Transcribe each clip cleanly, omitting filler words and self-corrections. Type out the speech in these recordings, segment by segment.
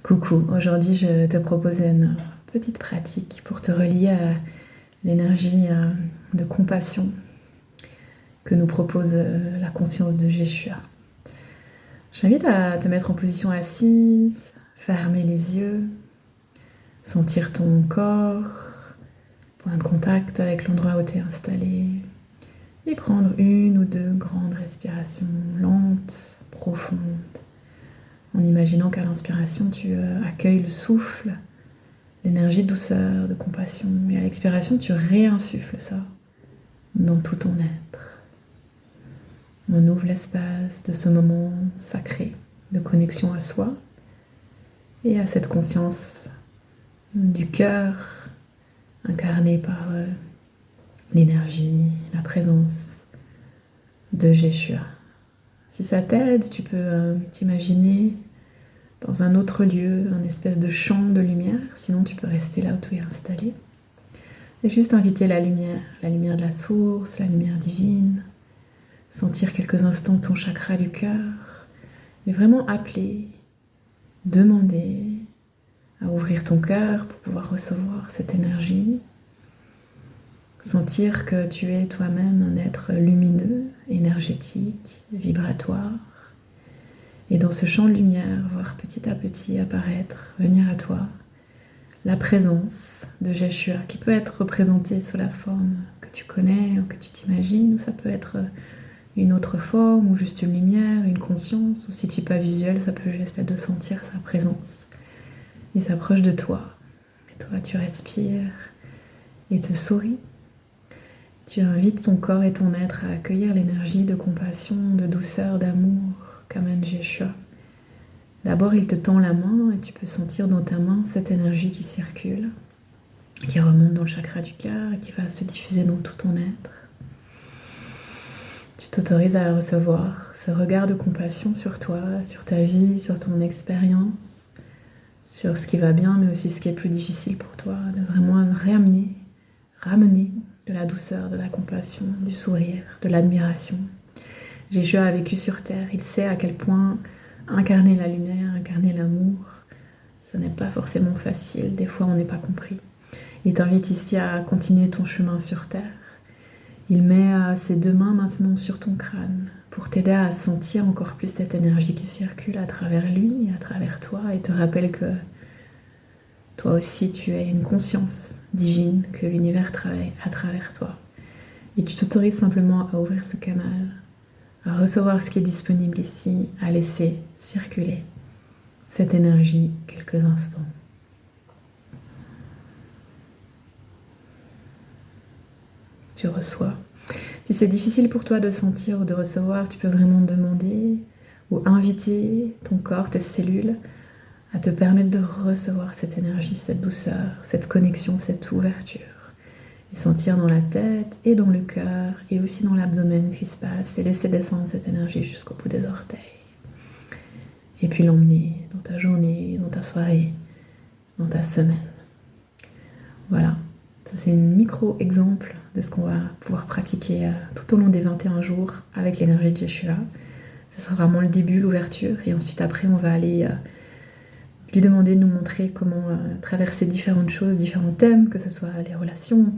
Coucou, aujourd'hui je te propose une petite pratique pour te relier à l'énergie de compassion que nous propose la conscience de Jeshua. J'invite à te mettre en position assise, fermer les yeux, sentir ton corps, point de contact avec l'endroit où tu es installé et prendre une ou deux grandes respirations lentes, profondes, en imaginant qu'à l'inspiration tu accueilles le souffle, l'énergie de douceur, de compassion. Et à l'expiration, tu réinsuffles ça dans tout ton être. On ouvre l'espace de ce moment sacré de connexion à soi et à cette conscience du cœur incarnée par l'énergie, la présence de Jeshua. Si ça t'aide, tu peux t'imaginer dans un autre lieu, un espèce de champ de lumière. Sinon, tu peux rester là où tu es installé. Et juste inviter la lumière de la source, la lumière divine. Sentir quelques instants ton chakra du cœur. Et vraiment appeler, demander à ouvrir ton cœur pour pouvoir recevoir cette énergie. Sentir que tu es toi-même un être lumineux, énergétique, vibratoire. Et dans ce champ de lumière, voir petit à petit apparaître, venir à toi, la présence de Jeshua, qui peut être représentée sous la forme que tu connais ou que tu t'imagines, ou ça peut être une autre forme, ou juste une lumière, une conscience, ou si tu n'es pas visuel, ça peut juste être de sentir sa présence. Il s'approche de toi. Et toi, tu respires et te souris. Tu invites ton corps et ton être à accueillir l'énergie de compassion, de douceur, d'amour qu'amène Jeshua. D'abord, il te tend la main et tu peux sentir dans ta main cette énergie qui circule, qui remonte dans le chakra du cœur et qui va se diffuser dans tout ton être. Tu t'autorises à recevoir ce regard de compassion sur toi, sur ta vie, sur ton expérience, sur ce qui va bien, mais aussi ce qui est plus difficile pour toi, de vraiment ramener de la douceur, de la compassion, du sourire, de l'admiration. Jeshua a vécu sur Terre, il sait à quel point incarner la lumière, incarner l'amour, ce n'est pas forcément facile, des fois on n'est pas compris. Il t'invite ici à continuer ton chemin sur Terre. Il met ses deux mains maintenant sur ton crâne pour t'aider à sentir encore plus cette énergie qui circule à travers lui et à travers toi et te rappelle que toi aussi tu es une conscience divine, que l'univers travaille à travers toi. Et tu t'autorises simplement à ouvrir ce canal, à recevoir ce qui est disponible ici, à laisser circuler cette énergie quelques instants. Tu reçois. Si c'est difficile pour toi de sentir ou de recevoir, tu peux vraiment demander ou inviter ton corps, tes cellules, à te permettre de recevoir cette énergie, cette douceur, cette connexion, cette ouverture. Et sentir dans la tête et dans le cœur et aussi dans l'abdomen ce qui se passe et laisser descendre cette énergie jusqu'au bout des orteils. Et puis l'emmener dans ta journée, dans ta soirée, dans ta semaine. Voilà, ça c'est un micro-exemple de ce qu'on va pouvoir pratiquer tout au long des 21 jours avec l'énergie de Jeshua. Ce sera vraiment le début, l'ouverture, et ensuite après on va aller lui demander de nous montrer comment traverser différentes choses, différents thèmes, que ce soit les relations,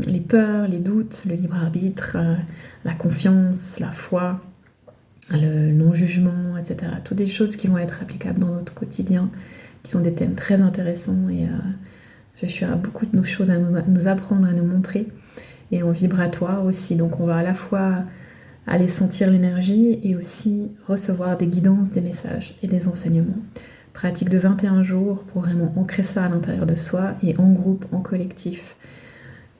les peurs, les doutes, le libre arbitre, la confiance, la foi, le non-jugement, etc. Toutes des choses qui vont être applicables dans notre quotidien, qui sont des thèmes très intéressants et Jeshua a beaucoup de choses à nous apprendre, à nous montrer, et en vibratoire aussi. Donc on va à la fois aller sentir l'énergie et aussi recevoir des guidances, des messages et des enseignements. Pratique de 21 jours pour vraiment ancrer ça à l'intérieur de soi et en groupe, en collectif.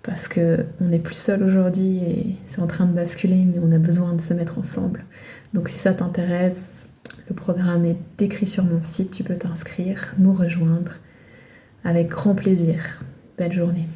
Parce qu'on n'est plus seul aujourd'hui et c'est en train de basculer, mais on a besoin de se mettre ensemble. Donc si ça t'intéresse, le programme est décrit sur mon site, tu peux t'inscrire, nous rejoindre avec grand plaisir. Belle journée.